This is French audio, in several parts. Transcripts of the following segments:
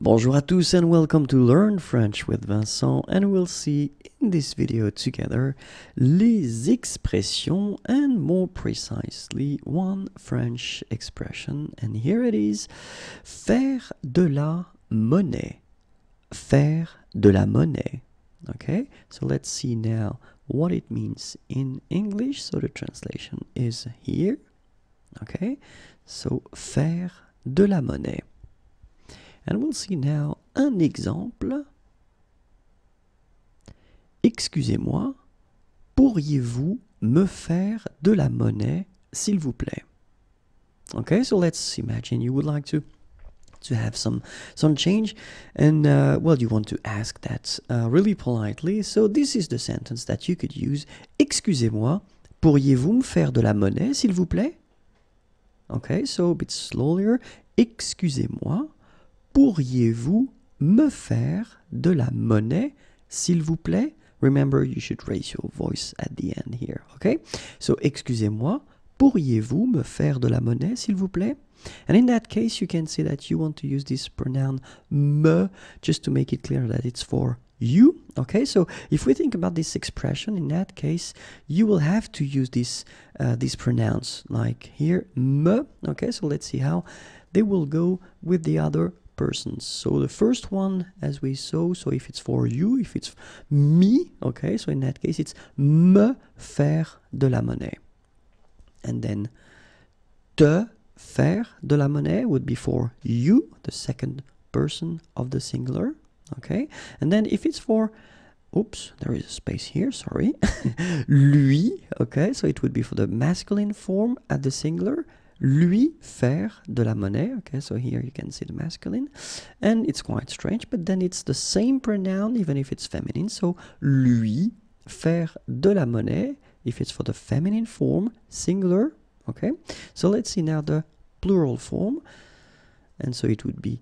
Bonjour à tous and welcome to Learn French with Vincent, and we'll see in this video together les expressions and more precisely one French expression, and here it is: faire de la monnaie. Faire de la monnaie. Okay, so let's see now what it means in English. So the translation is here. Okay, so faire de la monnaie. And we'll see now un exemple. Excusez-moi, pourriez-vous me faire de la monnaie, s'il vous plaît? Okay, so let's imagine you would like to have some change, and well, you want to ask that really politely. So this is the sentence that you could use. Excusez-moi, pourriez-vous me faire de la monnaie, s'il vous plaît? Okay, so a bit slower. Excusez-moi, pourriez-vous me faire de la monnaie, s'il vous plaît? Remember, you should raise your voice at the end here, okay? So, excusez-moi, pourriez-vous me faire de la monnaie, s'il vous plaît? And in that case, you can say that you want to use this pronoun me, just to make it clear that it's for you, okay? So, if we think about this expression, in that case, you will have to use these pronouns, like here, me, okay? So, let's see how they will go with the other persons. So the first one, as we saw, so if it's for you, if it's me, okay, so in that case it's me faire de la monnaie. And then te faire de la monnaie would be for you, the second person of the singular, okay? And then if it's for, oops, there is a space here, sorry, lui, okay, so it would be for the masculine form at the singular. Lui faire de la monnaie, okay, so here you can see the masculine, and it's quite strange, but then it's the same pronoun even if it's feminine, so lui faire de la monnaie, if it's for the feminine form, singular, okay. So let's see now the plural form, and so it would be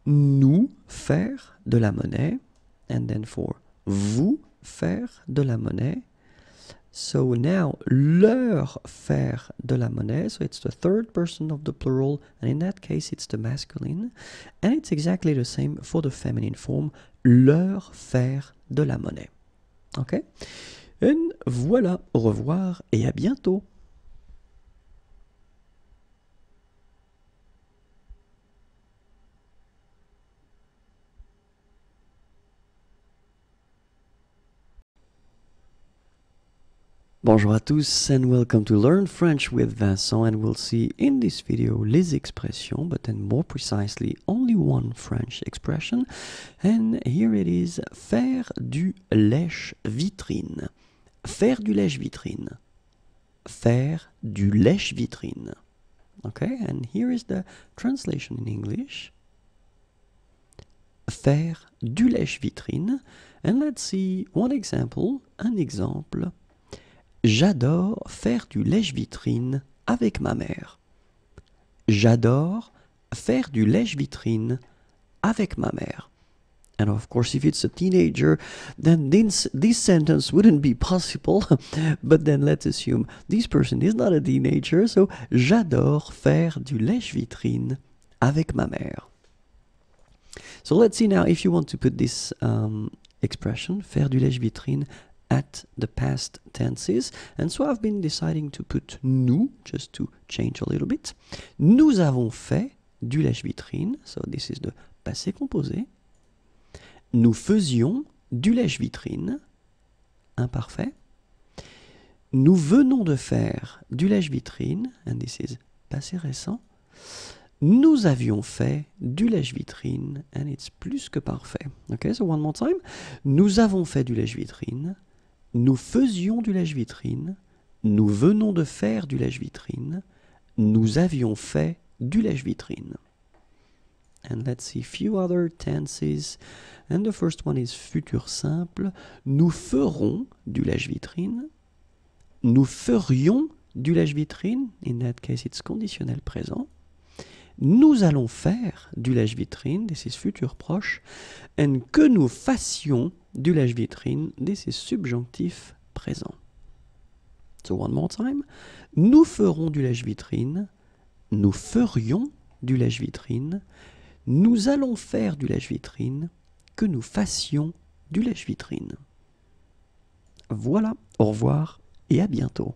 nous faire de la monnaie, and then for vous faire de la monnaie. So now, leur faire de la monnaie, so it's the third person of the plural, and in that case it's the masculine, and it's exactly the same for the feminine form, leur faire de la monnaie. Okay? And voilà, au revoir et à bientôt. Bonjour à tous and welcome to Learn French with Vincent, and we'll see in this video les expressions, but then more precisely only one French expression, and here it is: faire du lèche-vitrine. Faire du lèche-vitrine. Faire du lèche-vitrine. Okay, and here is the translation in English. Faire du lèche-vitrine, and let's see one example, un exemple. J'adore faire du lèche-vitrine avec ma mère. J'adore faire du lèche-vitrine avec ma mère. And of course, if it's a teenager, then this sentence wouldn't be possible. But then let's assume this person is not a teenager, so j'adore faire du lèche-vitrine avec ma mère. So let's see now if you want to put this expression, faire du lèche-vitrine, at the past tenses, and so I've been deciding to put nous, just to change a little bit. Nous avons fait du lèche-vitrine, so this is the passé composé. Nous faisions du lèche-vitrine, imparfait. Nous venons de faire du lèche-vitrine, and this is passé récent. Nous avions fait du lèche-vitrine, and it's plus que parfait. Okay, so one more time. Nous avons fait du lèche-vitrine. Nous faisions du lèche-vitrine, nous venons de faire du lèche-vitrine, nous avions fait du lèche-vitrine. And let's see a few other tenses. And the first one is futur simple. Nous ferons du lèche-vitrine. Nous ferions du lèche-vitrine. In that case, it's conditionnel présent. Nous allons faire du lèche-vitrine. This is futur proche. And que nous fassions du lèche-vitrine. This is subjonctif présent. So one more time. Nous ferons du lèche-vitrine. Nous ferions du lèche-vitrine. nous allons faire du lèche-vitrine, que nous fassions du lèche-vitrine. Voilà, au revoir et à bientôt.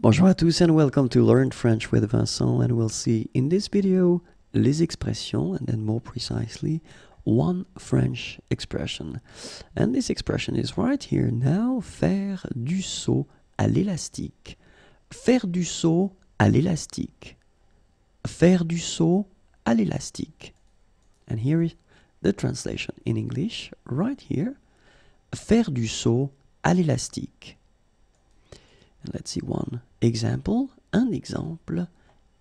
Bonjour à tous and welcome to Learn French with Vincent, and we'll see in this video les expressions and then more precisely one French expression. And this expression is right here now, faire du saut à l'élastique. Faire du saut à l'élastique. Faire du saut à l'élastique. And here is the translation in English right here. Faire du saut à l'élastique. And let's see one example. Un exemple.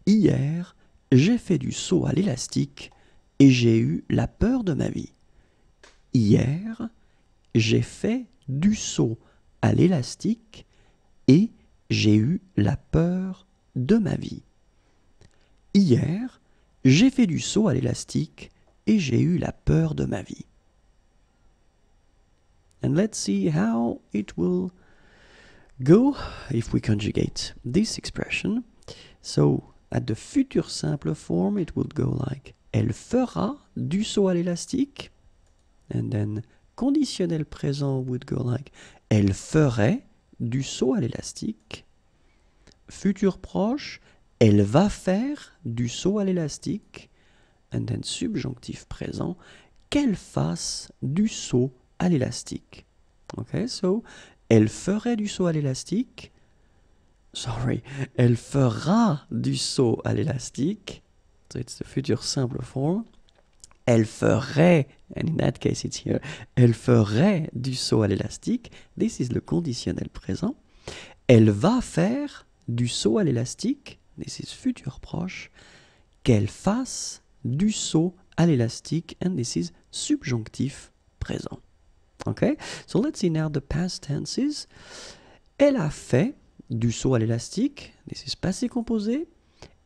Hier, j'ai fait du saut à l'élastique et j'ai eu la peur de ma vie. Hier, j'ai fait du saut à l'élastique et j'ai eu la peur de ma vie. Hier, j'ai fait du saut à l'élastique et j'ai eu la peur de ma vie. And let's see how it will go if we conjugate this expression. So, at the future simple form, it would go like elle fera du saut à l'élastique. And then conditionnel présent would go like elle ferait du saut à l'élastique. Futur proche, elle va faire du saut à l'élastique. And then subjonctif présent, qu'elle fasse du saut à l'élastique. Okay, so elle ferait du saut à l'élastique. Sorry, elle fera du saut à l'élastique. So it's the future simple form. Elle ferait, and in that case it's here, elle ferait du saut à l'élastique. This is le conditionnel présent. Elle va faire du saut à l'élastique. This is futur proche. Qu'elle fasse du saut à l'élastique. And this is subjonctif présent. Okay, so let's see now the past tenses. Elle a fait du saut à l'élastique. This is passé composé.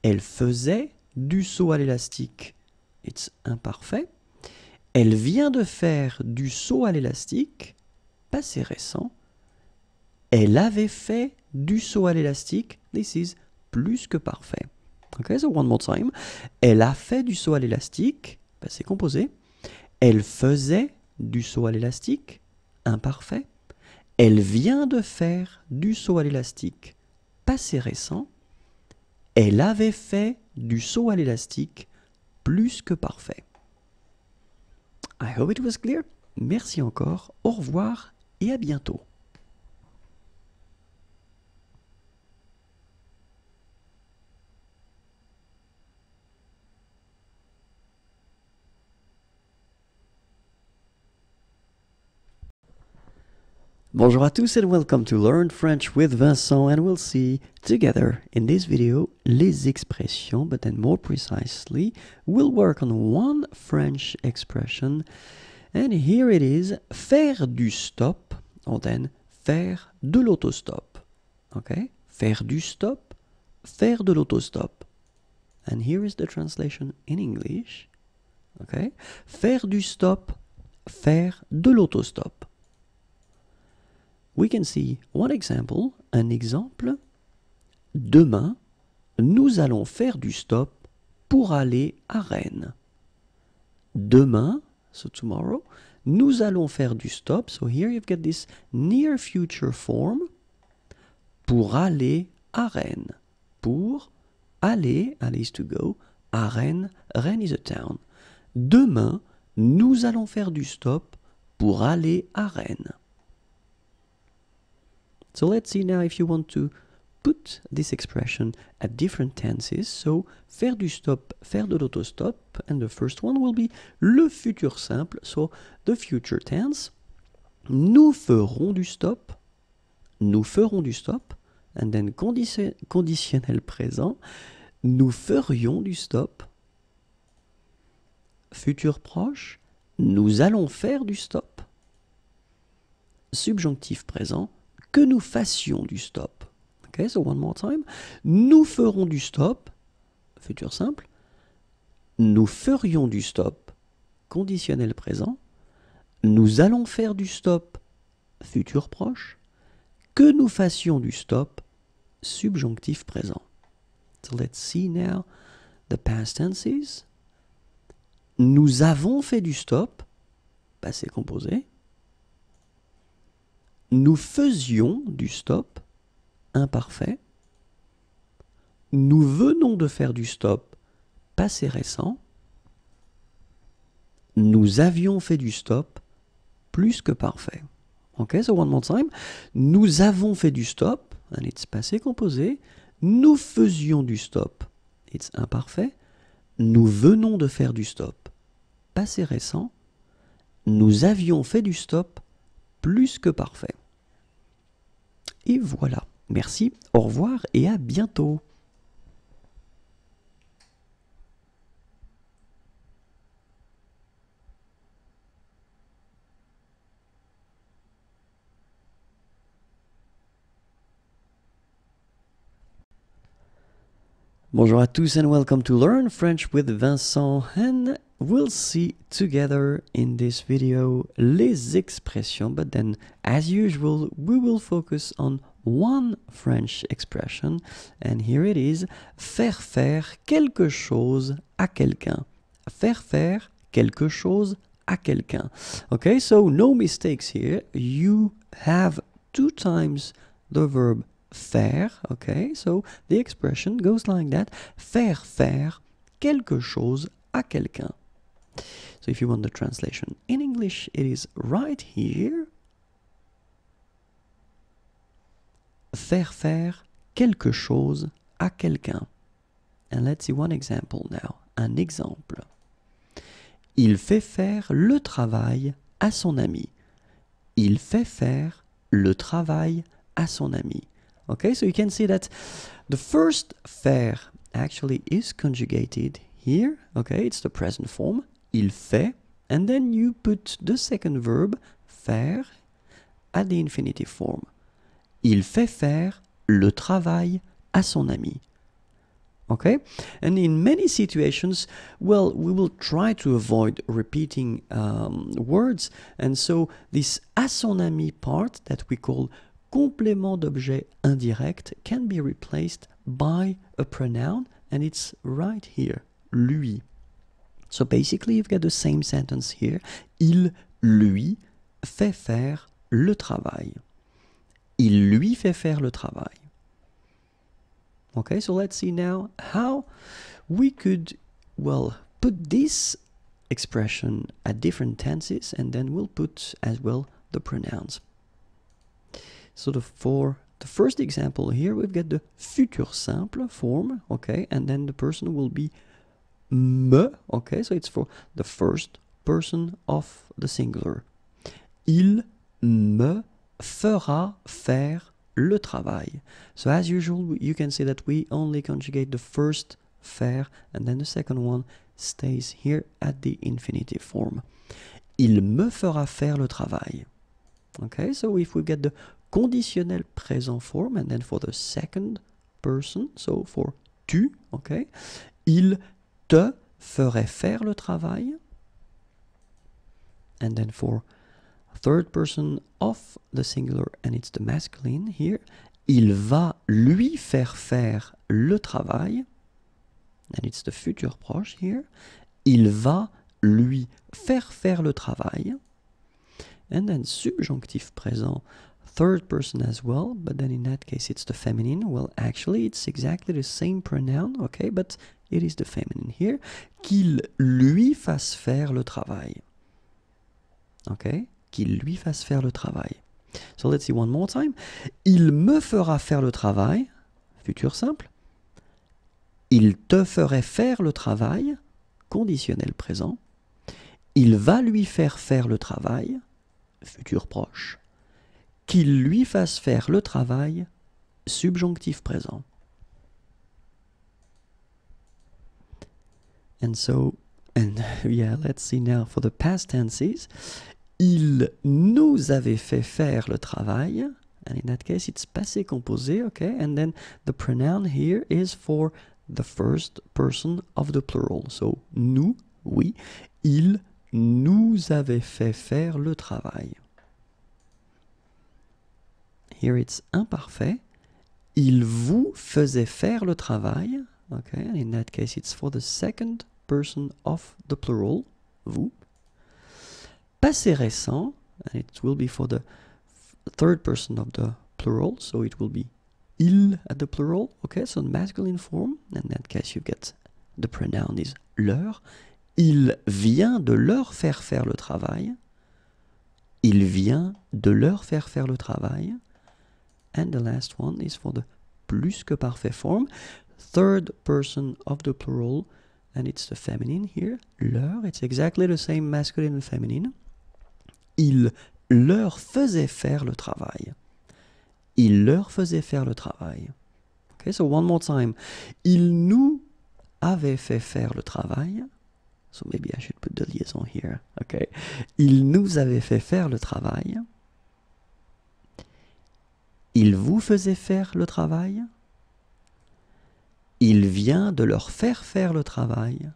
Elle faisait du saut à l'élastique. It's imparfait. Elle vient de faire du saut à l'élastique. Passé récent. Elle avait fait du saut à l'élastique. This is plus que parfait. Okay, so one more time. Elle a fait du saut à l'élastique. Passé composé. Elle faisait du saut à l'élastique, imparfait. Elle vient de faire du saut à l'élastique, passé récent. Elle avait fait du saut à l'élastique, plus que parfait. I hope it was clear. Merci encore, au revoir et à bientôt. Bonjour à tous and welcome to Learn French with Vincent, and we'll see together in this video les expressions, but then more precisely we'll work on one French expression, and here it is, faire du stop, or then faire de l'autostop. Okay, faire du stop, faire de l'autostop. And here is the translation in English. Okay, faire du stop, faire de l'autostop. We can see one example, un exemple. Demain, nous allons faire du stop pour aller à Rennes. Demain, so tomorrow, nous allons faire du stop. So here you've got this near future form. Pour aller à Rennes. Pour aller, aller is to go, à Rennes, Rennes is a town. Demain, nous allons faire du stop pour aller à Rennes. So let's see now if you want to put this expression at different tenses. So, faire du stop, faire de l'autostop. And the first one will be le futur simple. So, the future tense. Nous ferons du stop. Nous ferons du stop. And then conditionnel présent. Nous ferions du stop. Futur proche. Nous allons faire du stop. Subjonctif présent. Que nous fassions du stop. Okay, so one more time. Nous ferons du stop, futur simple. Nous ferions du stop, conditionnel présent. Nous allons faire du stop, futur proche. Que nous fassions du stop, subjonctif présent. So let's see now the past tenses. Nous avons fait du stop, passé composé. Nous faisions du stop, imparfait. Nous venons de faire du stop, passé récent. Nous avions fait du stop, plus que parfait. Ok, so one more time. Nous avons fait du stop, and it's passé composé. Nous faisions du stop, it's imparfait. Nous venons de faire du stop, passé récent. Nous avions fait du stop, plus que parfait. Et voilà. Merci, au revoir et à bientôt. Bonjour à tous and welcome to Learn French with Vincent, and we'll see together in this video les expressions, but then as usual we will focus on one French expression, and here it is: faire faire quelque chose à quelqu'un. Faire faire quelque chose à quelqu'un. Okay, so no mistakes here. You have 2 times the verb faire, okay, so the expression goes like that: faire faire quelque chose à quelqu'un. So if you want the translation in English, it is right here. Faire faire quelque chose à quelqu'un. And let's see one example now. Un exemple. Il fait faire le travail à son ami. Il fait faire le travail à son ami. Okay, so you can see that the first faire actually is conjugated here. Okay, it's the present form. Il fait, and then you put the second verb, faire, at the infinitive form. Il fait faire le travail à son ami. Okay, and in many situations, well, we will try to avoid repeating words, and so this à son ami part that we call complément d'objet indirect can be replaced by a pronoun, and it's right here, lui. So basically you've got the same sentence here. Il lui fait faire le travail. Il lui fait faire le travail. Okay, so let's see now how we could, well, put this expression at different tenses, and then we'll put as well the pronouns. So for the first example here, we've got the futur simple form, okay, and then the person will be me, okay, so it's for the first person of the singular. Il me fera faire le travail. So as usual, you can see that we only conjugate the first faire, and then the second one stays here at the infinitive form. Il me fera faire le travail. Okay, so if we get the conditionnel présent form, and then for the second person, so for tu, okay, il te ferait faire le travail. And then for third person of the singular, and it's the masculine here, il va lui faire le travail. And it's the futur proche here. Il va lui faire le travail. And then subjonctif présent, third person as well, but then in that case it's the feminine. Well, actually it's exactly the same pronoun, okay, but it is the feminine here. Qu'il lui fasse faire le travail. Okay, qu'il lui fasse faire le travail. So let's see one more time. Il me fera faire le travail, futur simple. Il te ferait faire le travail, conditionnel présent. Il va lui faire le travail, futur proche. Qu'il lui fasse faire le travail, subjonctif présent. And so, and yeah, let's see now for the past tenses. Il nous avait fait faire le travail, and in that case it's passé composé, okay, and then the pronoun here is for the first person of the plural. So, nous, oui, il nous avait fait faire le travail. Here it's imparfait. Il vous faisait faire le travail. Okay, in that case it's for the second person of the plural, vous. Passé récent, and it will be for the third person of the plural, so it will be il at the plural, okay, so masculine form, in that case you get the pronoun is leur. Il vient de leur faire faire le travail. Il vient de leur faire faire le travail. And the last one is for the plus que parfait form, third person of the plural, and it's the feminine here, leur, it's exactly the same masculine and feminine. Il leur faisait faire le travail. Il leur faisait faire le travail. Okay, so one more time. Il nous avait fait faire le travail. So maybe I should put the liaison here. Okay. Il nous avait fait faire le travail. Il vous faisait faire le travail. Il vient de leur faire faire le travail.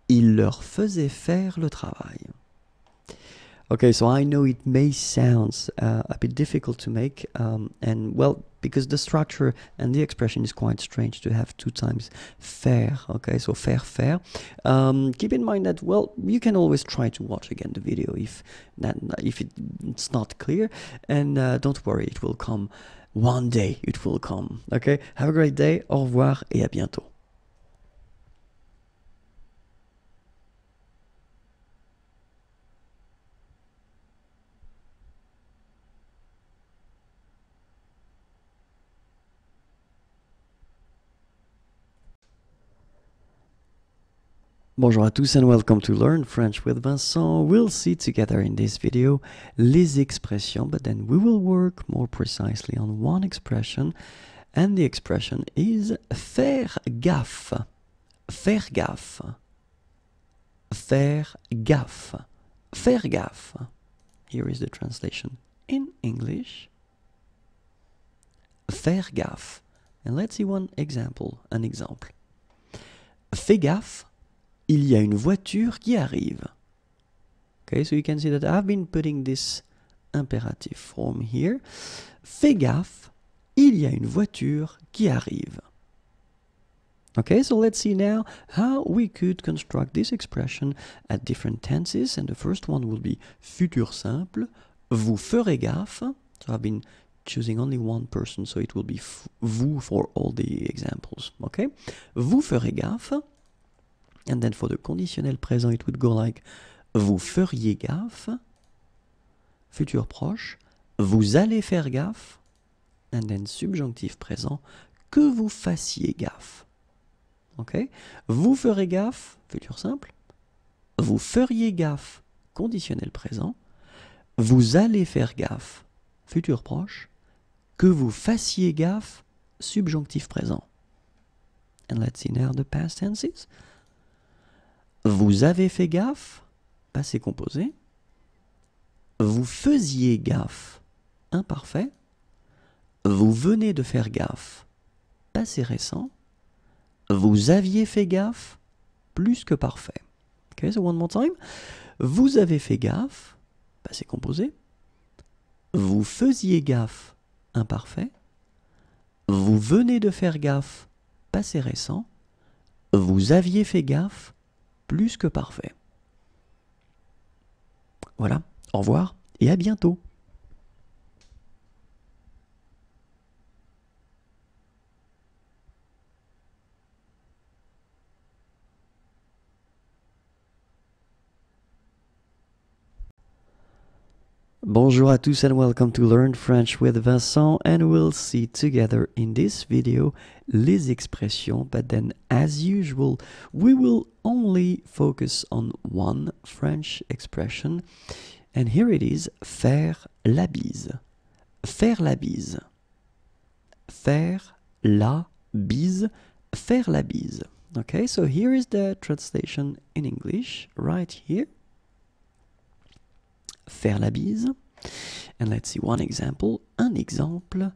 Il leur faisait faire le travail. Okay, so I know it may sound a bit difficult to make, and well, because the structure and the expression is quite strange to have two times faire, okay, so faire. Keep in mind that, well, you can always try to watch again the video if it's not clear, and don't worry, it will come. One day it will come, okay? Have a great day, au revoir et à bientôt. Bonjour à tous and welcome to Learn French with Vincent. We'll see together in this video les expressions, but then we will work more precisely on one expression, and the expression is faire gaffe. Faire gaffe. Faire gaffe. Faire gaffe. Here is the translation in English. Faire gaffe. And let's see one example, an example. Fais gaffe. Il y a une voiture qui arrive. Okay, so you can see that I've been putting this imperative form here. Fais gaffe, il y a une voiture qui arrive. Okay, so let's see now how we could construct this expression at different tenses. And the first one will be futur simple. Vous ferez gaffe. So I've been choosing only one person, so it will be vous for all the examples. Okay, vous ferez gaffe. And then for the conditionnel présent, it would go like vous feriez gaffe, futur proche, vous allez faire gaffe, and then subjonctif présent, que vous fassiez gaffe. Okay? Vous ferez gaffe, futur simple, vous feriez gaffe, conditionnel présent, vous allez faire gaffe, futur proche, que vous fassiez gaffe, subjonctif présent. And let's see now the past tenses. Vous avez fait gaffe, passé composé. Vous faisiez gaffe, imparfait. Vous venez de faire gaffe, passé récent. Vous aviez fait gaffe, plus que parfait. Okay, so one more time. Vous avez fait gaffe, passé composé. Vous faisiez gaffe, imparfait. Vous venez de faire gaffe, passé récent. Vous aviez fait gaffe, plus que parfait. Voilà, au revoir et à bientôt. Bonjour à tous and welcome to Learn French with Vincent, and we'll see together in this video les expressions, but then as usual we will only focus on one French expression, and here it is, faire la bise. Faire la bise. Faire la bise. Faire la bise. Okay, so here is the translation in English right here. Faire la bise. And let's see one example. Un exemple.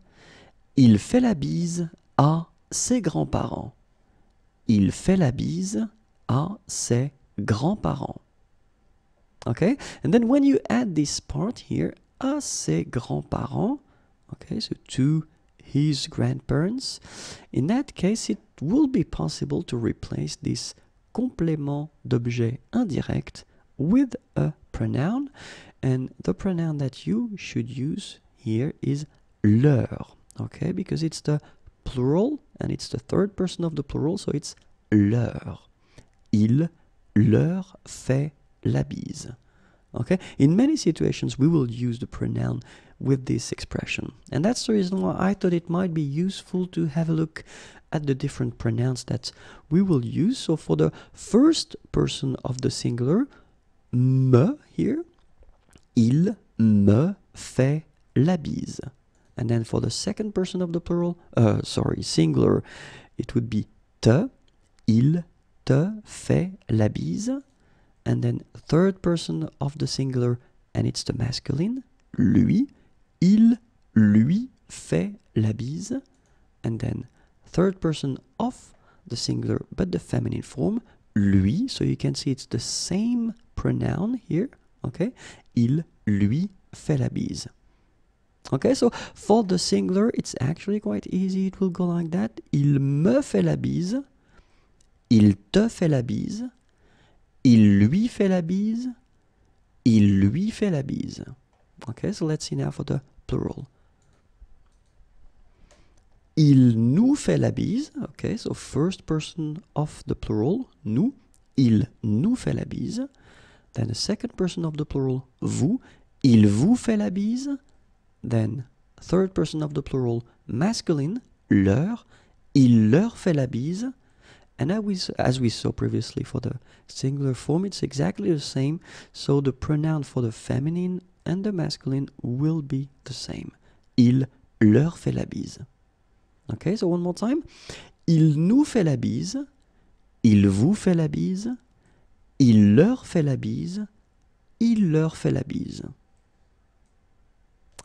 Il fait la bise à ses grands-parents. Il fait la bise à ses grands-parents. Okay, and then when you add this part here, à ses grands-parents, okay, so to his grandparents, in that case it will be possible to replace this complément d'objet indirect with a pronoun, and the pronoun that you should use here is leur, okay, because it's the plural and it's the third person of the plural, so it's leur. Il leur fait la bise. Okay? In many situations, we will use the pronoun with this expression. And that's the reason why I thought it might be useful to have a look at the different pronouns that we will use. So for the first person of the singular, me here, il me fait la bise. And then for the second person of the plural, singular, it would be te, il te fait la bise. And then third person of the singular, and it's the masculine, lui, il lui fait la bise. And then third person of the singular, but the feminine form, lui, so you can see it's the same pronoun here, okay? Il lui fait la bise. Okay, so for the singular, it's actually quite easy. It will go like that. Il me fait la bise. Il te fait la bise. Il lui fait la bise. Il lui fait la bise. Okay, so let's see now for the plural. Il nous fait la bise. Okay, so first person of the plural, nous. Il nous fait la bise. Then the second person of the plural, vous. Il vous fait la bise. Then third person of the plural, masculine, leur. Il leur fait la bise. And as we saw previously for the singular form, it's exactly the same. So the pronoun for the feminine and the masculine will be the same. Il leur fait la bise. Okay, so one more time. Il nous fait la bise. Il vous fait la bise. Il leur fait la bise. Il leur fait la bise.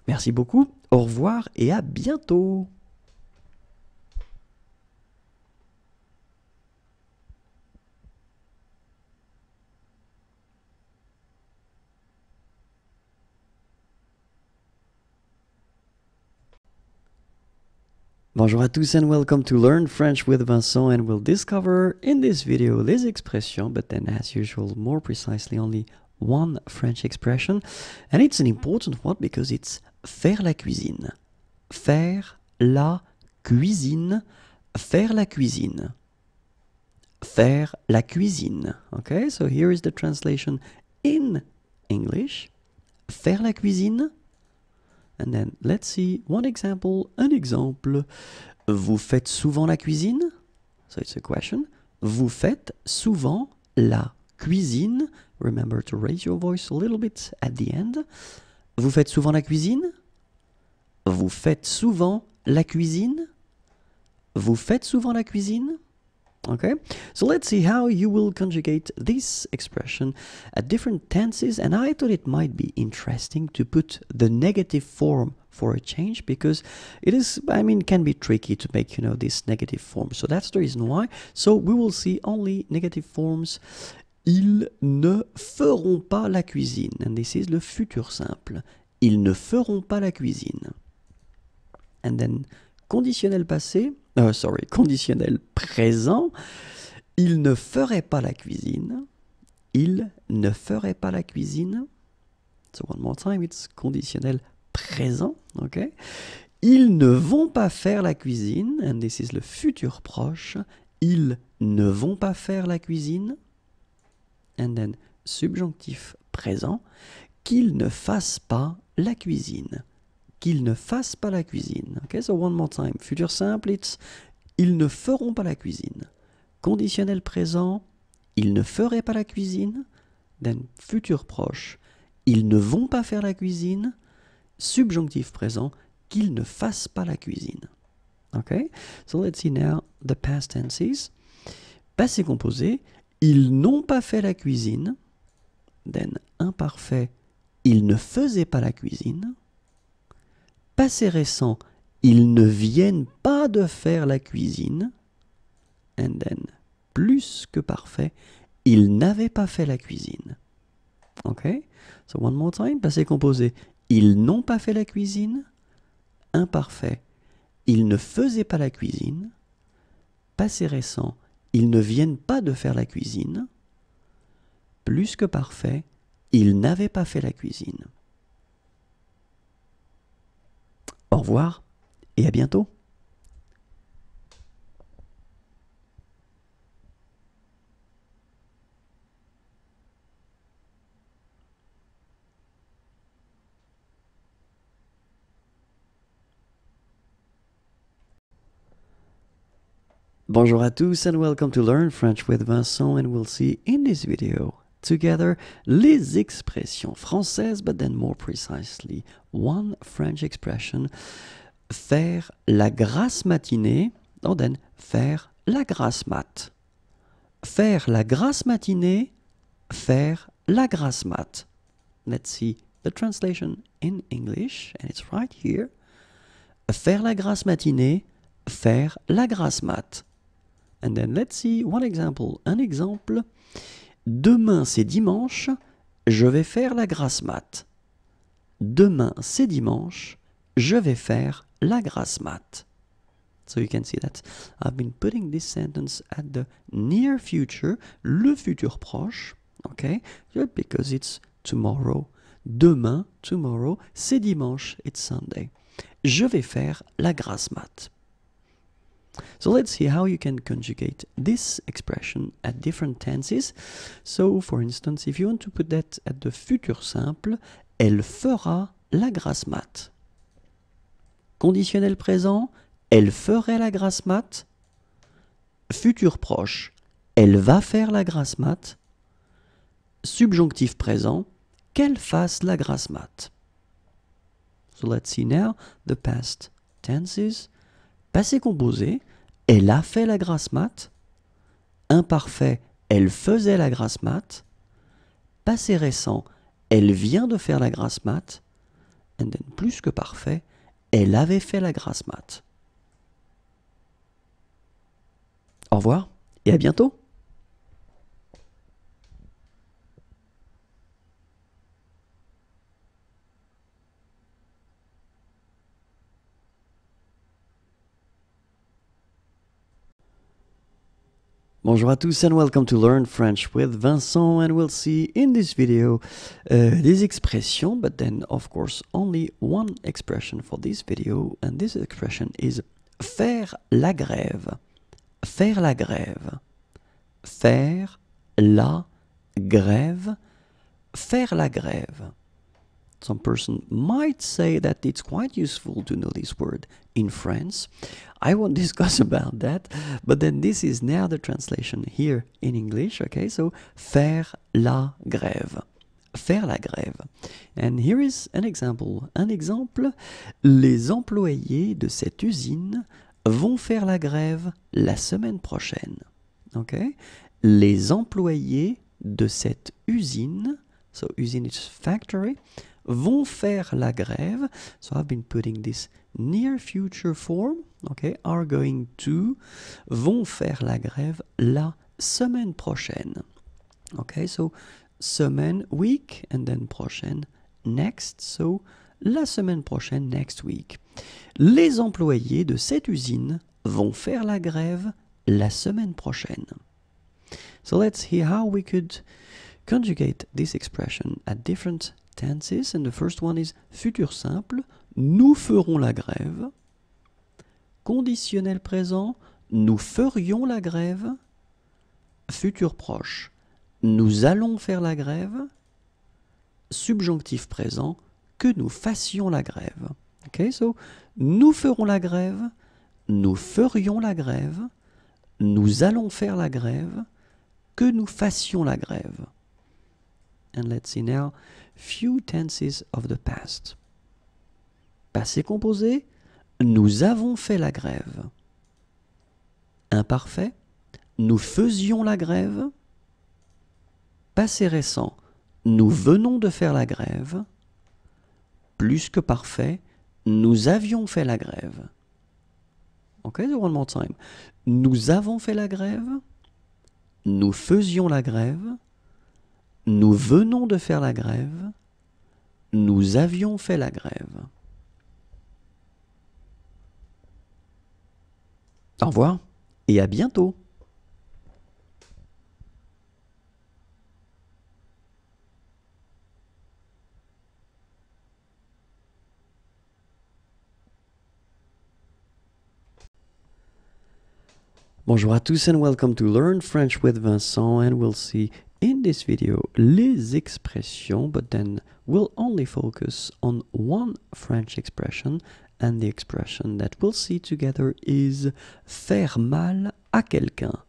Merci beaucoup. Au revoir et à bientôt. Bonjour à tous and welcome to Learn French with Vincent, and we'll discover in this video les expressions, but then as usual more precisely only one French expression, and it's an important one because it's faire la cuisine. Faire la cuisine. Faire la cuisine. Faire la cuisine. Okay, so here is the translation in English. Faire la cuisine. And then let's see one example. Un exemple. Vous faites souvent la cuisine? So it's a question. Vous faites souvent la cuisine? Remember to raise your voice a little bit at the end. Vous faites souvent la cuisine? Vous faites souvent la cuisine? Vous faites souvent la cuisine? Okay, so let's see how you will conjugate this expression at different tenses, and I thought it might be interesting to put the negative form for a change because it is, can be tricky to make, this negative form. So that's the reason why. So we will see only negative forms. Ils ne feront pas la cuisine, and this is le futur simple. Ils ne feront pas la cuisine. And then conditionnel passé, conditionnel présent, il ne ferait pas la cuisine. Il ne ferait pas la cuisine. So one more time, it's conditionnel présent, okay? Ils ne vont pas faire la cuisine, and this is le futur proche. Ils ne vont pas faire la cuisine. And then subjonctif présent, qu'ils ne fassent pas la cuisine. Qu'ils ne fassent pas la cuisine. Okay, so one more time. Futur simple, it's ils ne feront pas la cuisine. Conditionnel présent, ils ne feraient pas la cuisine. Then futur proche, ils ne vont pas faire la cuisine. Subjonctif présent, qu'ils ne fassent pas la cuisine. Okay, so let's see now the past tenses. Passé composé, ils n'ont pas fait la cuisine. Then imparfait, ils ne faisaient pas la cuisine. Passé récent, ils ne viennent pas de faire la cuisine. And then, plus que parfait, ils n'avaient pas fait la cuisine. Ok? So one more time, passé composé. Ils n'ont pas fait la cuisine. Imparfait. Ils ne faisaient pas la cuisine. Passé récent. Ils ne viennent pas de faire la cuisine. Plus que parfait. Ils n'avaient pas fait la cuisine. Au revoir et à bientôt. Bonjour à tous and welcome to Learn French with Vincent, and we'll see in this video together les expressions françaises, but then more precisely one French expression, faire la grasse matinée, or then faire la grasse mat. Faire la grasse matinée, faire la grasse mat. Let's see the translation in English, and it's right here. Faire la grasse matinée, faire la grasse mat. And then let's see one example. Un exemple. Demain c'est dimanche, je vais faire la grasse mat. Demain c'est dimanche, je vais faire la grasse mat. So you can see that I've been putting this sentence at the near future, le futur proche, okay? Because it's tomorrow. Demain, tomorrow, c'est dimanche, it's Sunday. Je vais faire la grasse mat. So let's see how you can conjugate this expression at different tenses. So, for instance, if you want to put that at the futur simple, elle fera la grasse mat. Conditionnel présent, elle ferait la grasse mat. Futur proche, elle va faire la grasse mat. Subjonctif présent, qu'elle fasse la grasse mat. So let's see now the past tenses. Passé composé, elle a fait la grasse mat. Imparfait, elle faisait la grasse mat. Passé récent, elle vient de faire la grasse mat. And then plus que parfait, elle avait fait la grasse mat. Au revoir et à bientôt. Bonjour à tous and welcome to Learn French with Vincent, and we'll see in this video des expressions, but then of course only one expression for this video, and this expression is faire la grève. Faire la grève. Faire la grève. Faire la grève. Some person might say that it's quite useful to know this word in France. I won't discuss about that, but then this is now the translation here in English, okay? So, faire la grève. Faire la grève. And here is an example. Un exemple, les employés de cette usine vont faire la grève la semaine prochaine. Okay? Les employés de cette usine, so usine is factory, vont faire la grève. So I've been putting this near future form, okay, are going to, vont faire la grève la semaine prochaine. Okay, so semaine, week, and then prochaine, next, so la semaine prochaine, next week. Les employés de cette usine vont faire la grève la semaine prochaine. So let's see how we could conjugate this expression at different tenses, and the first one is futur simple, nous ferons la grève. Conditionnel présent, nous ferions la grève. Futur proche, nous allons faire la grève. Subjonctif présent, que nous fassions la grève. Okay, so nous ferons la grève, nous ferions la grève, nous allons faire la grève, que nous fassions la grève. And let's see now few tenses of the past. Passé composé, nous avons fait la grève. Imparfait, nous faisions la grève. Passé récent, nous venons de faire la grève. Plus que parfait, nous avions fait la grève. Okay, so one more time. Nous avons fait la grève. Nous faisions la grève. Nous venons de faire la grève. Nous avions fait la grève. Au revoir et à bientôt. Bonjour à tous and welcome to Learn French with Vincent, and we'll see in this video les expressions, but then we'll only focus on one French expression, and the expression that we'll see together is faire mal à quelqu'un.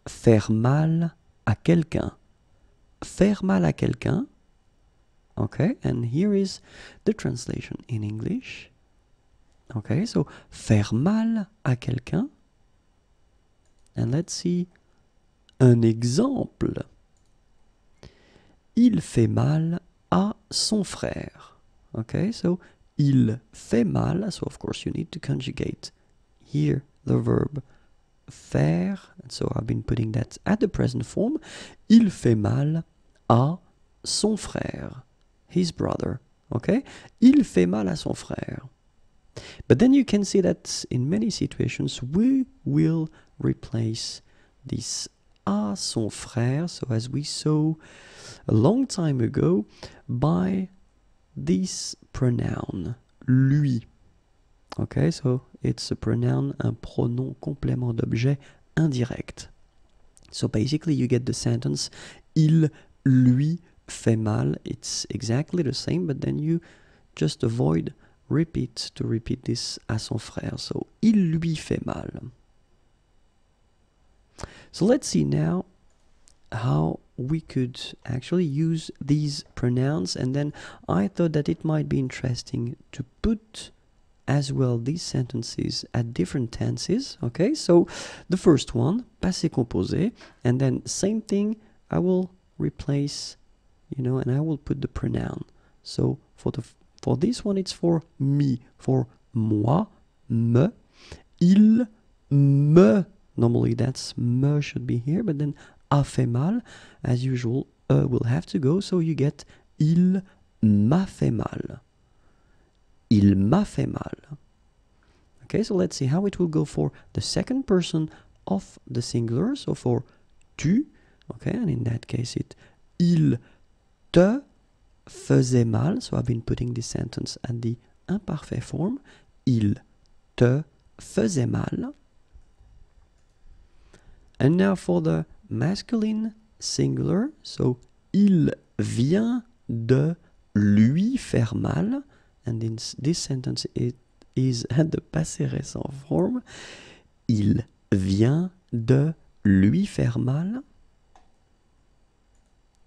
Faire mal à quelqu'un. Faire mal à quelqu'un. Okay, and here is the translation in English. Okay, so faire mal à quelqu'un. And let's see un exemple. Il fait mal à son frère. Okay, so il fait mal. So of course you need to conjugate here the verb faire. And so I've been putting that at the present form. Il fait mal à son frère. His brother. Okay, il fait mal à son frère. But then you can see that in many situations we will replace this à son frère, so as we saw a long time ago, by this pronoun, lui. Okay, so it's a pronoun, un pronom complément d'objet indirect. So basically you get the sentence, il lui fait mal. It's exactly the same, but then you just avoid to repeat this à son frère. So, il lui fait mal. So let's see now how we could actually use these pronouns, and then I thought that it might be interesting to put as well these sentences at different tenses. Okay, so the first one, passé composé, and then same thing, I will replace, and I will put the pronoun. So for this one, it's for me, for moi, me, il, me. Normally that's me should be here, but then a fait mal, as usual, will have to go, so you get il m'a fait mal. Il m'a fait mal. Okay, so let's see how it will go for the second person of the singular, so for tu, okay, and in that case il te faisait mal, so I've been putting this sentence at the imparfait form. Il te faisait mal. And now for the masculine singular, so il vient de lui faire mal, and in this sentence it is at the passé récent form. Il vient de lui faire mal.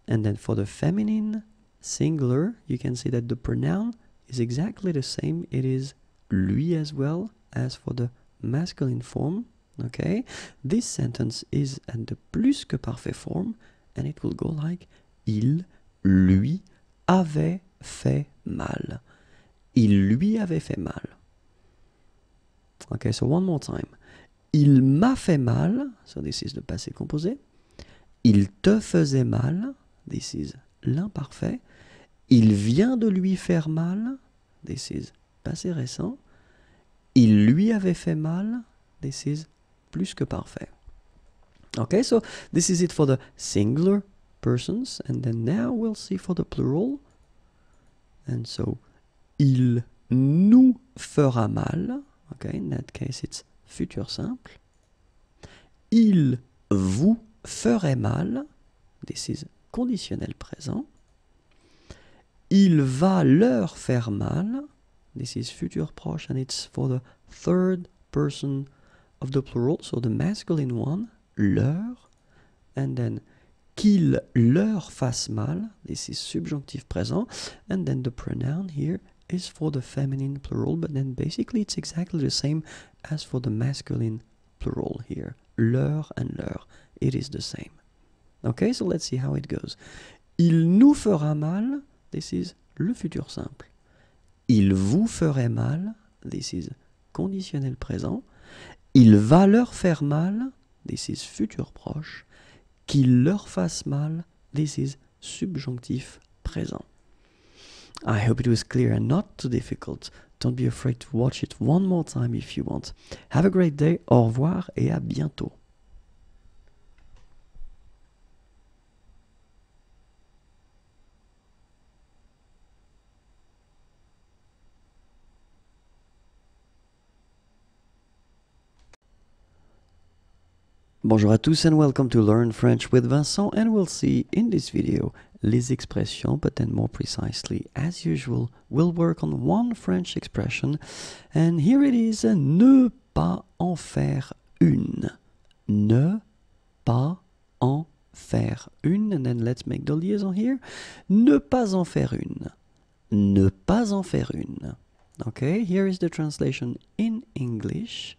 And then for the feminine singular, you can see that the pronoun is exactly the same. It is lui as well as for the masculine form. Okay, this sentence is at the plus que parfait form, and it will go like il lui avait fait mal. Il lui avait fait mal. Okay, so one more time. Il m'a fait mal, so this is the passé composé. Il te faisait mal, this is l'imparfait. Il vient de lui faire mal, this is passé récent. Il lui avait fait mal, this is plus que parfait. Okay, so this is it for the singular persons, and then now we'll see for the plural. And so, il nous fera mal. Okay, in that case it's futur simple. Il vous ferait mal. This is conditionnel présent. Il va leur faire mal. This is futur proche, and it's for the third person of the plural, so the masculine one, leur, and then qu'il leur fasse mal, this is subjonctif présent, and then the pronoun here is for the feminine plural, but then basically it's exactly the same as for the masculine plural here, leur and leur, it is the same. Okay, so let's see how it goes. Il nous fera mal, this is le futur simple. Il vous ferait mal, this is conditionnel présent. Il va leur faire mal, this is futur proche. Qu'il leur fasse mal, this is subjonctif présent. I hope it was clear and not too difficult. Don't be afraid to watch it one more time if you want. Have a great day, au revoir et à bientôt. Bonjour à tous and welcome to Learn French with Vincent, and we'll see in this video les expressions, but then more precisely, as usual, we'll work on one French expression, and here it is, ne pas en faire une. Ne pas en faire une, and then let's make the liaison here. Ne pas en faire une. Ne pas en faire une. Okay, here is the translation in English.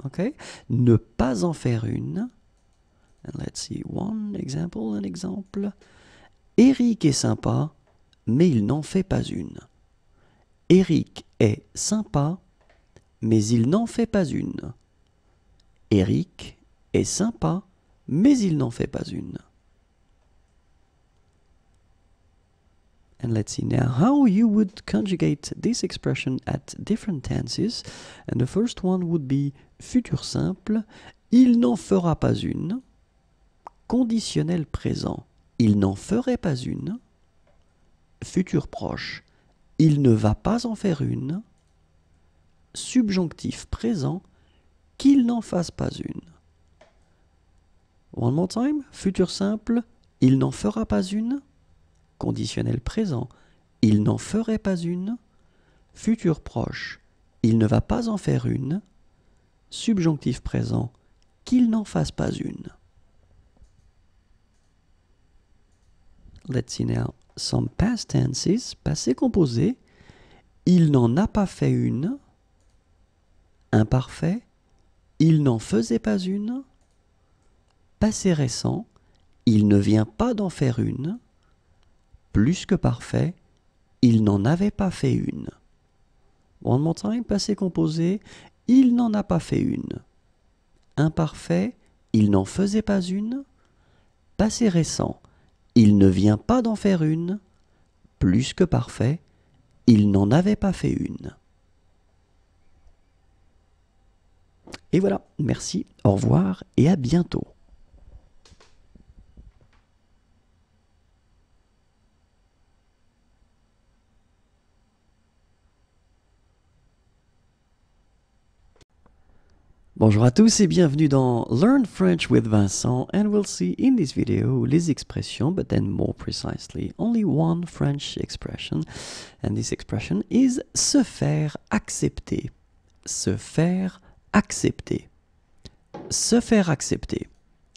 Okay, ne pas en faire une. And let's see one example, un exemple. Eric est sympa, mais il n'en fait pas une. Eric est sympa, mais il n'en fait pas une. Eric est sympa, mais il n'en fait pas une. And let's see now how you would conjugate this expression at different tenses. And the first one would be futur simple, il n'en fera pas une. Conditionnel présent, il n'en ferait pas une. Futur proche, il ne va pas en faire une. Subjonctif présent, qu'il n'en fasse pas une. One more time, futur simple, il n'en fera pas une. Conditionnel présent, il n'en ferait pas une. Futur proche, il ne va pas en faire une. Subjonctif présent, qu'il n'en fasse pas une. Let's see now some past tenses, passé composé. Il n'en a pas fait une. Imparfait, il n'en faisait pas une. Passé récent, il ne vient pas d'en faire une. Plus que parfait, il n'en avait pas fait une. One more time, passé composé, il n'en a pas fait une. Imparfait, il n'en faisait pas une. Passé récent, il ne vient pas d'en faire une. Plus que parfait, il n'en avait pas fait une. Et voilà, merci, au revoir et à bientôt. Bonjour à tous et bienvenue dans Learn French with Vincent, and we'll see in this video les expressions, but then more precisely only one French expression, and this expression is se faire accepter. Se faire accepter. Se faire accepter.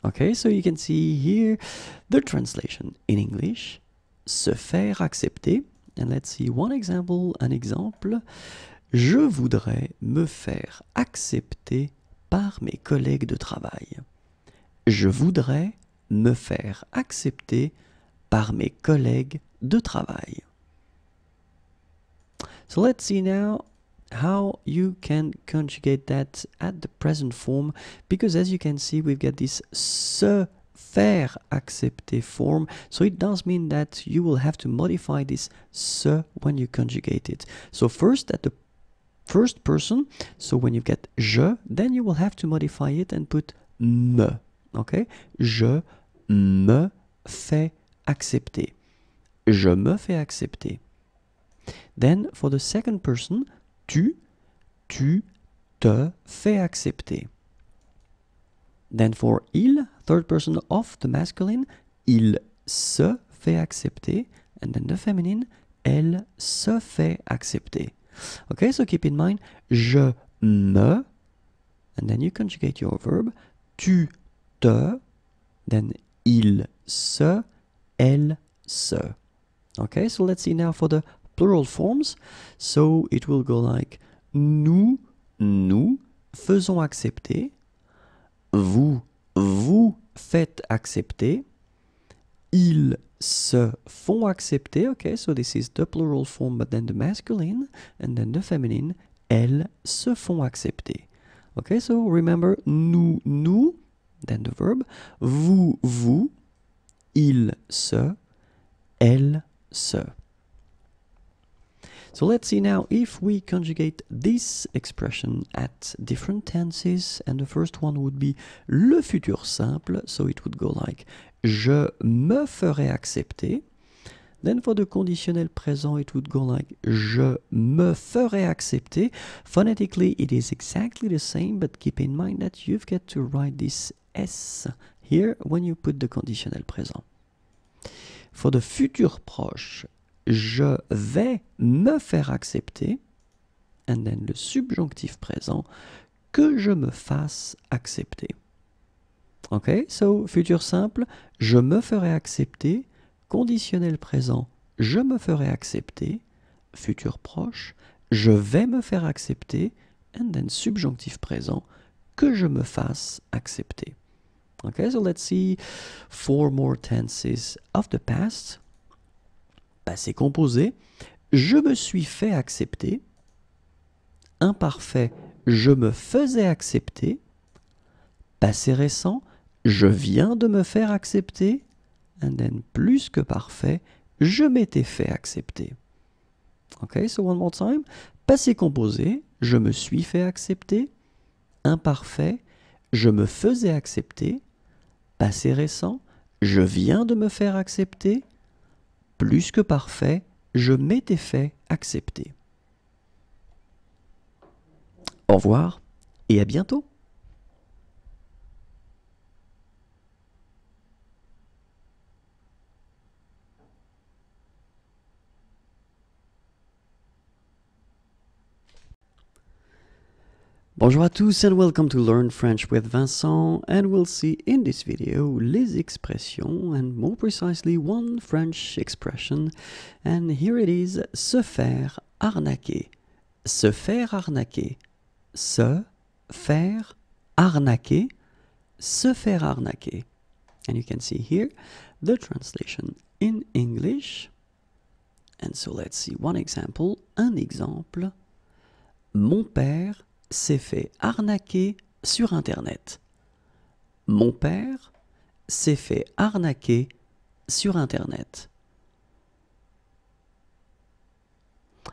Okay, so you can see here the translation in English, se faire accepter, and let's see one example, un exemple. Je voudrais me faire accepter par mes collègues de travail. Je voudrais me faire accepter par mes collègues de travail. So let's see now how you can conjugate that at the present form, because as you can see we've got this se faire accepter form, so it does mean that you will have to modify this se when you conjugate it. So first at the first person, so when you get je, then you will have to modify it and put me, okay? Je me fais accepter. Je me fais accepter. Then for the second person, tu te fais accepter. Then for il, third person of the masculine, il se fait accepter. And then the feminine, elle se fait accepter. Okay, so keep in mind, je me, and then you conjugate your verb, tu te, then il se, elle se. Okay, so let's see now for the plural forms. So it will go like, nous faisons accepter, vous faites accepter, ils se font accepter. Okay, so this is the plural form, but then the masculine, and then the feminine, elles se font accepter. Okay, so remember, nous, then the verb, vous, ils se, elle se. So let's see now if we conjugate this expression at different tenses, and the first one would be le futur simple, so it would go like je me ferai accepter. Then for the conditionnel présent, it would go like je me ferai accepter. Phonetically, it is exactly the same, but keep in mind that you've got to write this S here when you put the conditionnel présent. For the futur proche, je vais me faire accepter, and then le subjonctif présent, que je me fasse accepter. Ok, so futur simple, je me ferai accepter, conditionnel présent, je me ferai accepter, futur proche, je vais me faire accepter, and then subjonctif présent, que je me fasse accepter. Okay, so let's see 4 more tenses of the past. Passé composé, je me suis fait accepter. Imparfait, je me faisais accepter. Passé récent, je viens de me faire accepter. And then plus que parfait, je m'étais fait accepter. Okay, so one more time. Passé composé, je me suis fait accepter. Imparfait, je me faisais accepter. Passé récent, je viens de me faire accepter. Plus que parfait, je m'étais fait accepter. Au revoir et à bientôt. Bonjour à tous and welcome to Learn French with Vincent, and we'll see in this video les expressions, and more precisely one French expression, and here it is, se faire arnaquer. Se faire arnaquer. Se faire arnaquer. Se faire arnaquer. And you can see here the translation in English. And so let's see one example. Un exemple. Mon père s'est fait arnaquer sur Internet. Mon père s'est fait arnaquer sur Internet.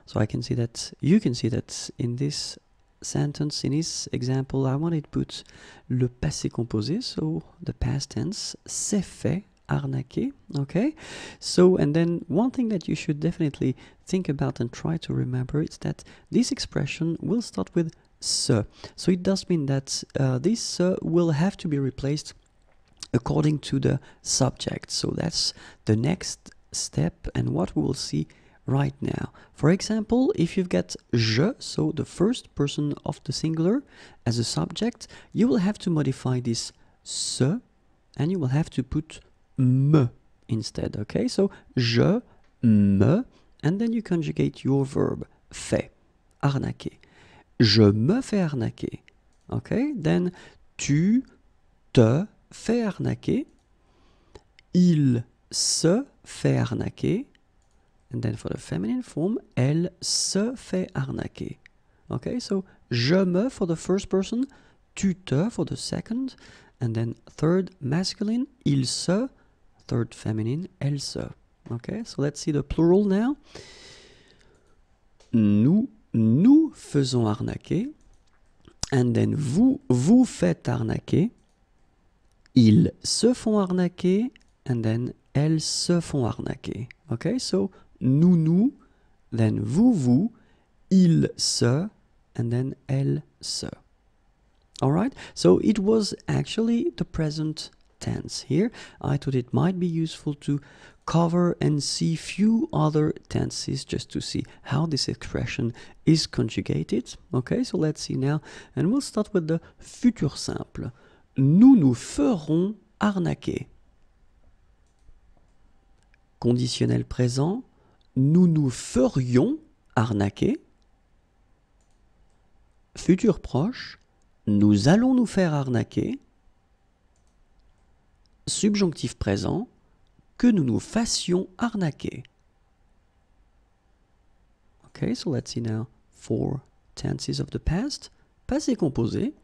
So I can see that, you can see that in this sentence, in this example, I wanted to put le passé composé, so the past tense, s'est fait arnaquer, okay? So, and then one thing that you should definitely think about and try to remember is that this expression will start with se. So it does mean that this se will have to be replaced according to the subject. So that's the next step and what we will see right now. For example, if you've got je, so the first person of the singular as a subject, you will have to modify this se and you will have to put me instead, okay? So je, me, and then you conjugate your verb, fait, arnaquer. Je me fais arnaquer. Okay? Then tu te fais arnaquer. Il se fait arnaquer. And then for the feminine form, elle se fait arnaquer. Okay? So je me for the first person, tu te for the second, and then third masculine, il se, third feminine, elle se. Okay? So let's see the plural now. Nous faisons arnaquer, and then vous faites arnaquer, ils se font arnaquer, and then elles se font arnaquer. Okay, so nous, then vous, ils se, and then elles se. Alright, so it was actually the present tense here. I thought it might be useful to cover and see few other tenses just to see how this expression is conjugated. Okay, so let's see now, and we'll start with the futur simple. Nous ferons arnaquer. Conditionnel présent, nous ferions arnaquer. Futur proche, nous allons nous faire arnaquer. Subjonctif présent, que nous nous fassions arnaquer. Okay, so let's see now 4 tenses of the past. Passé composé,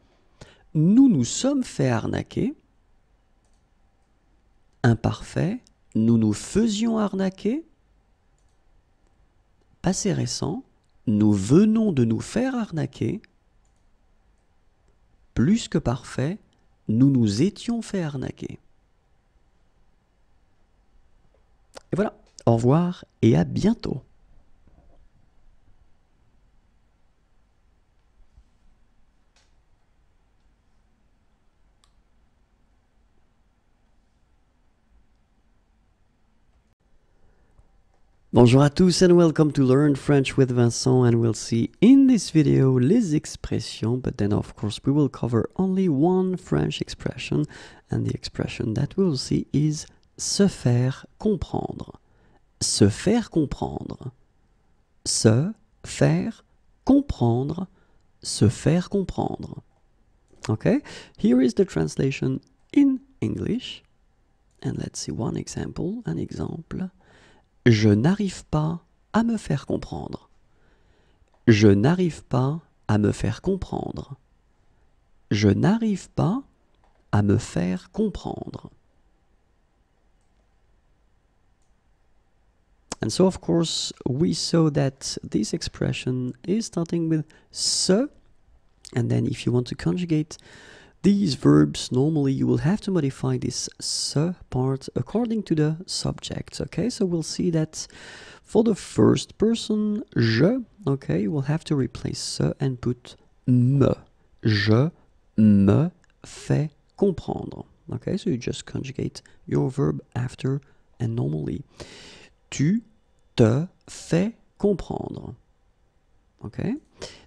nous nous sommes fait arnaquer. Imparfait, nous nous faisions arnaquer. Passé récent, nous venons de nous faire arnaquer. Plus que parfait, nous nous étions fait arnaquer. Et voilà, au revoir et à bientôt. Bonjour à tous and welcome to Learn French with Vincent, and we'll see in this video les expressions, but then of course we will cover only one French expression, and the expression that we'll see is se faire comprendre. Se faire comprendre. Se faire comprendre. Se faire comprendre. Okay, here is the translation in English, and let's see one example, un exemple. Je n'arrive pas à me faire comprendre. Je n'arrive pas à me faire comprendre. Je n'arrive pas à me faire comprendre. And so, of course, we saw that this expression is starting with se, and then if you want to conjugate these verbs, normally you will have to modify this se part according to the subject, okay? So we'll see that for the first person, je, okay, you will have to replace se and put me. Je me fais comprendre, okay? So you just conjugate your verb after and normally. Tu te fais comprendre, okay?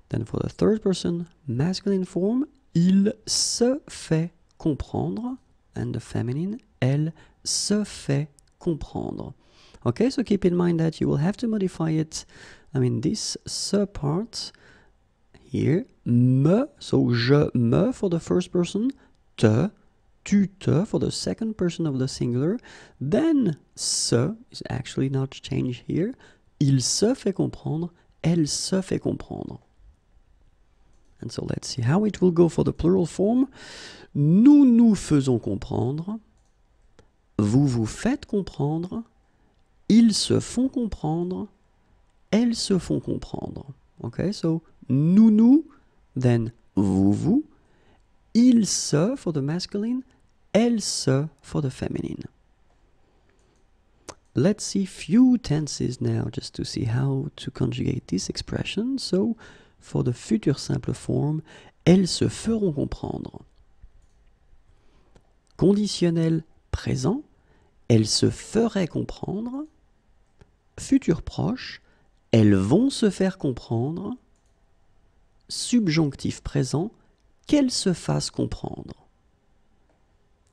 Then for the third person, masculine form, il se fait comprendre, and the feminine, elle se fait comprendre. Okay, so keep in mind that you will have to modify it. I mean, this se part here, me, so je me for the first person, te, tu te for the second person of the singular, then se is actually not changed here, il se fait comprendre, elle se fait comprendre. And so let's see how it will go for the plural form. Nous nous faisons comprendre. Vous vous faites comprendre. Ils se font comprendre. Elles se font comprendre. Okay, so nous, then vous. Ils se for the masculine. Elles se for the feminine. Let's see few tenses now just to see how to conjugate this expression. So, for the future simple form, elles se feront comprendre. Conditionnel présent, elles se feraient comprendre. Futur proche, elles vont se faire comprendre. Subjonctif présent, qu'elles se fassent comprendre.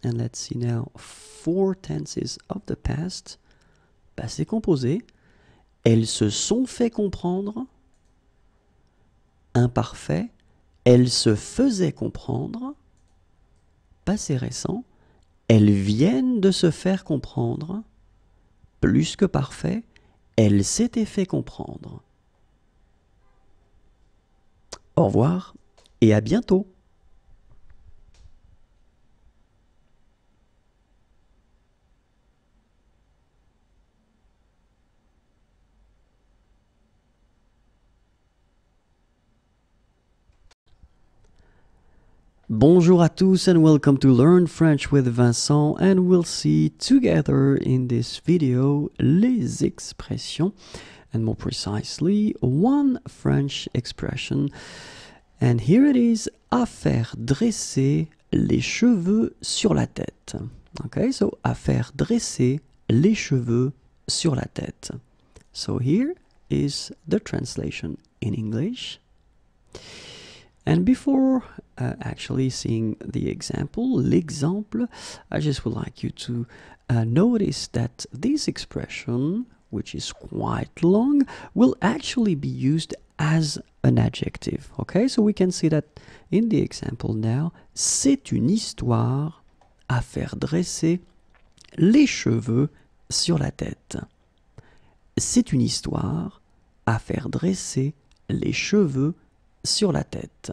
And let's see now 4 tenses of the past. Passé composé, elles se sont fait comprendre. Imparfait, elles se faisaient comprendre. Passé récent, elles viennent de se faire comprendre. Plus que parfait, elles s'étaient fait comprendre. Au revoir et à bientôt. Bonjour à tous and welcome to Learn French with Vincent, and we'll see together in this video les expressions, and more precisely one French expression, and here it is, à faire dresser les cheveux sur la tête. Okay, so à faire dresser les cheveux sur la tête. So here is the translation in English. And before actually seeing the example, l'exemple, I just would like you to notice that this expression, which is quite long, will actually be used as an adjective. Okay, so we can see that in the example now, c'est une histoire à faire dresser les cheveux sur la tête. C'est une histoire à faire dresser les cheveux sur la tête.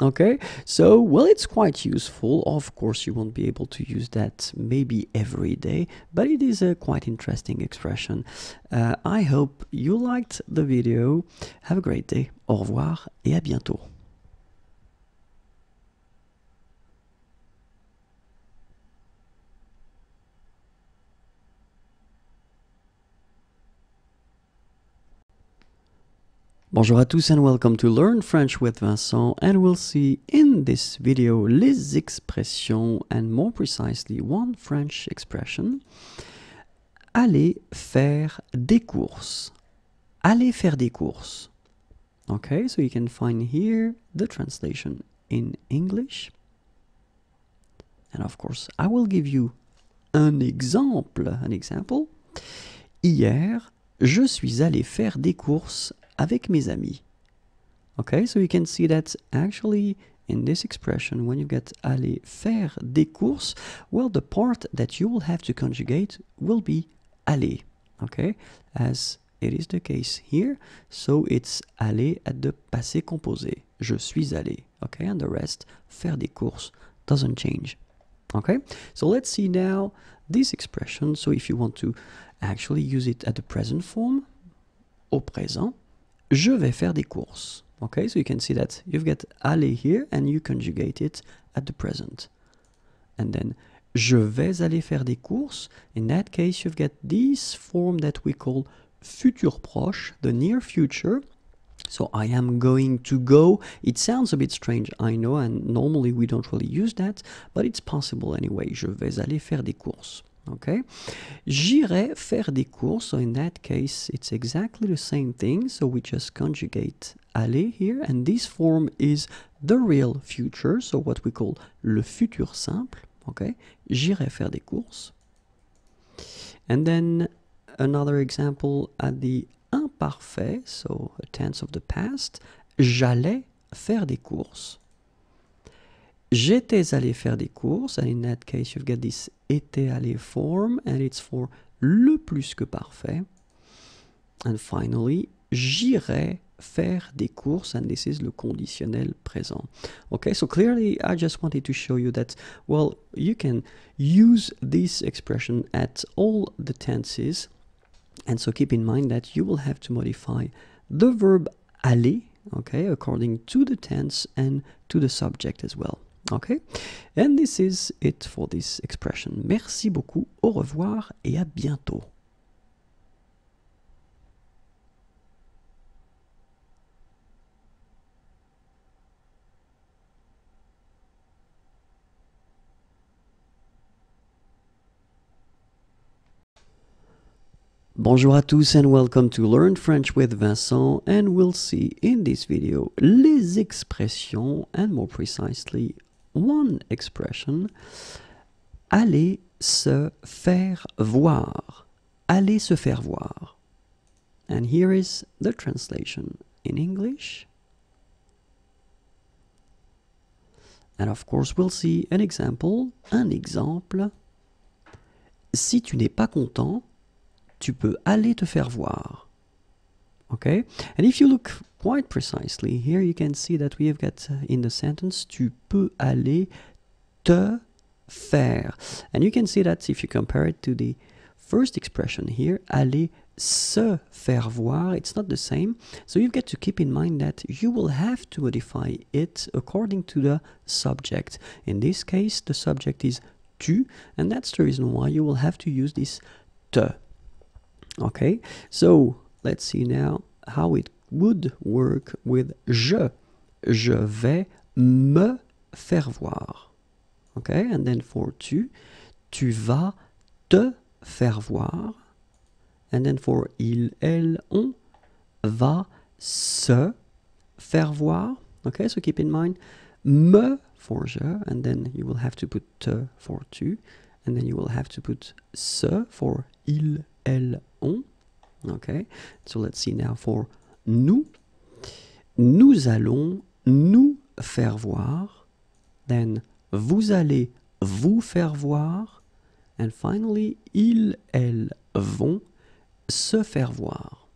Okay, so, well, it's quite useful. Of course, you won't be able to use that maybe every day, but it is a quite interesting expression. I hope you liked the video. Have a great day. Au revoir et à bientôt. Bonjour à tous and welcome to Learn French with Vincent, and we'll see in this video les expressions and more precisely one French expression. Aller faire des courses. Aller faire des courses. Okay, so you can find here the translation in English. And of course, I will give you an example. Hier, je suis allé faire des courses avec mes amis. Okay, so you can see that actually in this expression, when you get aller faire des courses, well, the part that you will have to conjugate will be aller, okay, as it is the case here. So it's aller at the passé composé. Je suis allé, okay, and the rest, faire des courses, doesn't change. Okay, so let's see now this expression. So if you want to actually use it at the present form, au présent, je vais faire des courses. Okay, so you can see that you've got aller here and you conjugate it at the present. And then, je vais aller faire des courses. In that case, you've got this form that we call futur proche, the near future. So I am going to go. It sounds a bit strange, I know, and normally we don't really use that, but it's possible anyway. Je vais aller faire des courses. Okay, j'irai faire des courses. So in that case, it's exactly the same thing. So we just conjugate aller here, and this form is the real future. So what we call le futur simple. Okay, j'irai faire des courses. And then another example at the imparfait, so a tense of the past. J'allais faire des courses. J'étais allé faire des courses, and in that case you've got this été allé form, and it's for le plus que parfait. And finally, j'irai faire des courses, and this is le conditionnel présent. Okay, so clearly I just wanted to show you that, well, you can use this expression at all the tenses, and so keep in mind that you will have to modify the verb aller, okay, according to the tense and to the subject as well. Okay, and this is it for this expression. Merci beaucoup, au revoir et à bientôt. Bonjour à tous and welcome to Learn French with Vincent, and we'll see in this video les expressions and more precisely one expression. Aller se faire voir. Aller se faire voir. And here is the translation in English. And of course we'll see an example, un exemple. Si tu n'es pas content, tu peux aller te faire voir. Okay? And if you look quite precisely, here you can see that we have got in the sentence, tu peux aller te faire. And you can see that if you compare it to the first expression here, aller se faire voir, it's not the same. So you've got to keep in mind that you will have to modify it according to the subject. In this case, the subject is tu, and that's the reason why you will have to use this te. Okay, so let's see now how it would work with je. Je vais me faire voir. Okay, and then for tu, tu vas te faire voir. And then for il, elle, on, va se faire voir. Okay, so keep in mind, me for je, and then you will have to put te for tu, and then you will have to put se for il, elle, on. Okay, so let's see now for nous. Nous allons nous faire voir. Then vous allez vous faire voir. And finally, ils, elles vont se faire voir.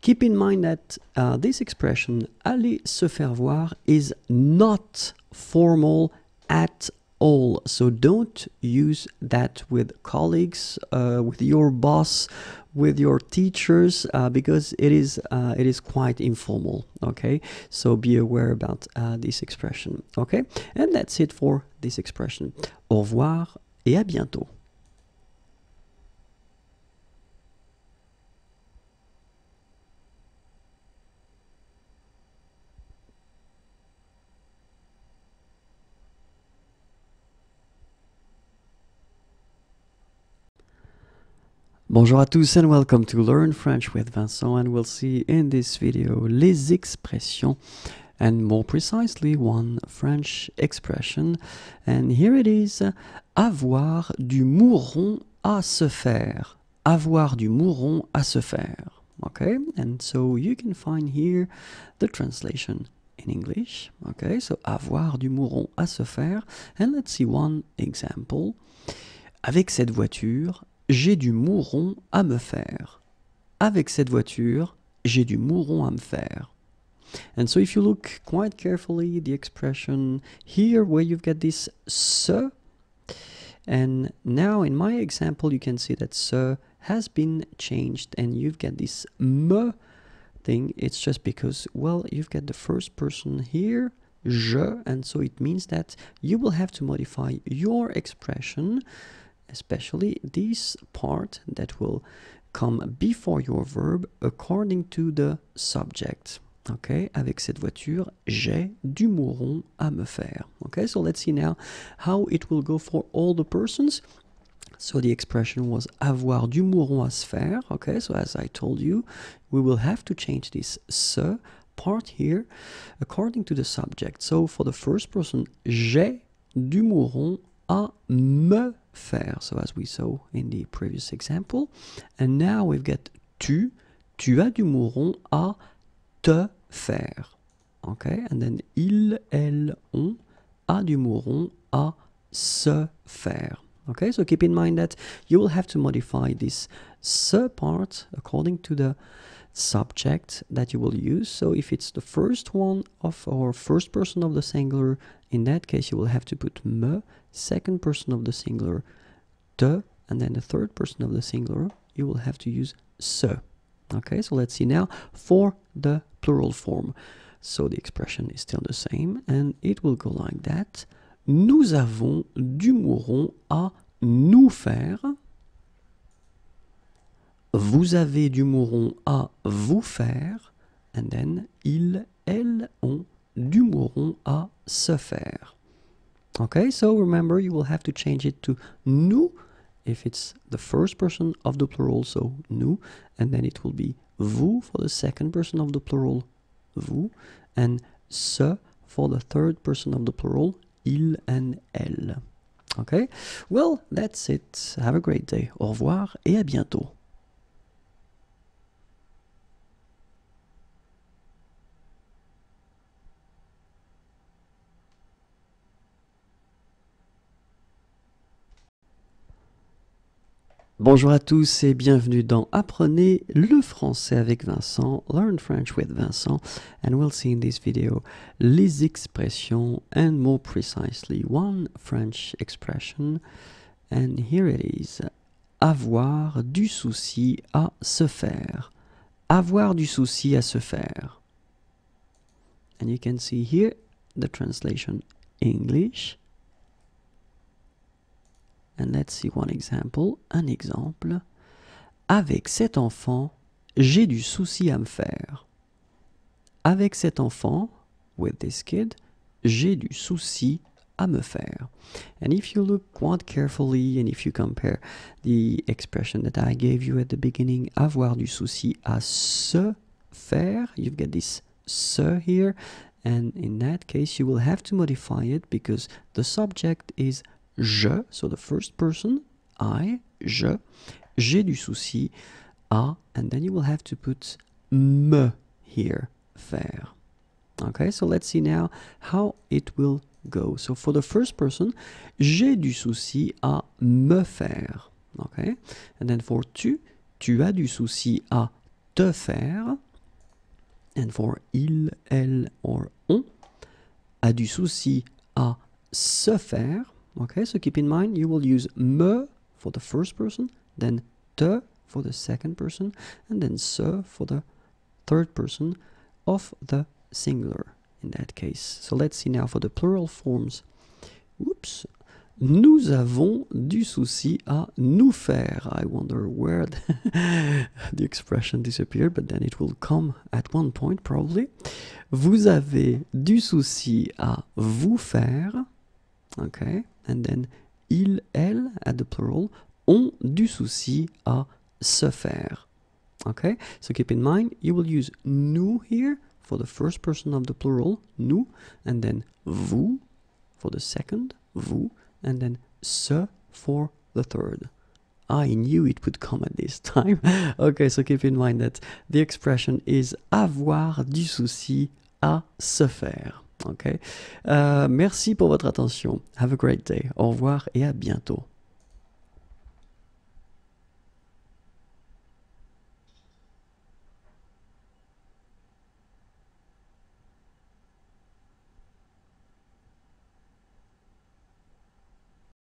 keep in mind that this expression, aller se faire voir, is not formal at all. So don't use that with colleagues, with your boss, with your teachers, because it is quite informal. Okay, so be aware about this expression. Okay, and that's it for this expression. Au revoir et à bientôt. Bonjour à tous and welcome to Learn French with Vincent, and we'll see in this video les expressions and more precisely one French expression, and here it is, avoir du mouron à se faire. Avoir du mouron à se faire. Okay, and so you can find here the translation in English. Okay, so avoir du mouron à se faire, and let's see one example. Avec cette voiture, j'ai du mouron à me faire. Avec cette voiture, j'ai du mouron à me faire. And so if you look quite carefully, the expression here where you've got this se, and now in my example you can see that se has been changed and you've got this me thing. It's just because, well, you've got the first person here, je, and so it means that you will have to modify your expression, especially this part that will come before your verb according to the subject. Okay, avec cette voiture, j'ai du mouron à me faire. Okay, so let's see now how it will go for all the persons. So the expression was avoir du mouron à se faire. Okay, so as I told you, we will have to change this se part here according to the subject. So for the first person, j'ai du mouron à me faire, so as we saw in the previous example. And now we've got tu as du mouron à te faire. Okay, and then il, elle, on a du mouron à se faire. Okay, so keep in mind that you will have to modify this se part according to the subject that you will use. So if it's the first one of or first person of the singular, in that case you will have to put me, second person of the singular, te, and then the third person of the singular, you will have to use se. Okay, so let's see now for the plural form. So the expression is still the same, and it will go like that. Nous avons du mouron à nous faire. Vous avez du mouron à vous faire. And then, ils, elles ont du mouron à se faire. Okay, so remember you will have to change it to nous if it's the first person of the plural, so nous, and then it will be vous for the second person of the plural, vous, and se for the third person of the plural, il and elle. Okay, well, that's it. Have a great day. Au revoir et à bientôt. Bonjour à tous et bienvenue dans Apprenez le français avec Vincent, Learn French with Vincent, and we'll see in this video les expressions and more precisely one French expression, and here it is, avoir du souci à se faire, avoir du souci à se faire, and you can see here the translation English. And let's see one example. Un exemple. Avec cet enfant, j'ai du souci à me faire. Avec cet enfant, with this kid, j'ai du souci à me faire. And if you look quite carefully and if you compare the expression that I gave you at the beginning, avoir du souci à se faire, you've got this se here. And in that case, you will have to modify it because the subject is je, so the first person, I, je, j'ai du souci à, and then you will have to put me here, faire. Okay, so let's see now how it will go. So for the first person, j'ai du souci à me faire. Okay, and then for tu as du souci à te faire. And for il, elle, or on, a du souci à se faire. Okay, so keep in mind, you will use me for the first person, then te for the second person, and then se for the third person of the singular in that case. So let's see now for the plural forms. Oops. Nous avons du souci à nous faire. I wonder where the expression disappeared, but then it will come at one point probably. Vous avez du souci à vous faire. Okay, and then il, elle, at the plural, ont du souci à se faire. Okay, so keep in mind, you will use nous here for the first person of the plural, nous, and then vous for the second, vous, and then se for the third. I knew it would come at this time. Okay, so keep in mind that the expression is avoir du souci à se faire. Okay, merci pour votre attention. Have a great day. Au revoir et à bientôt.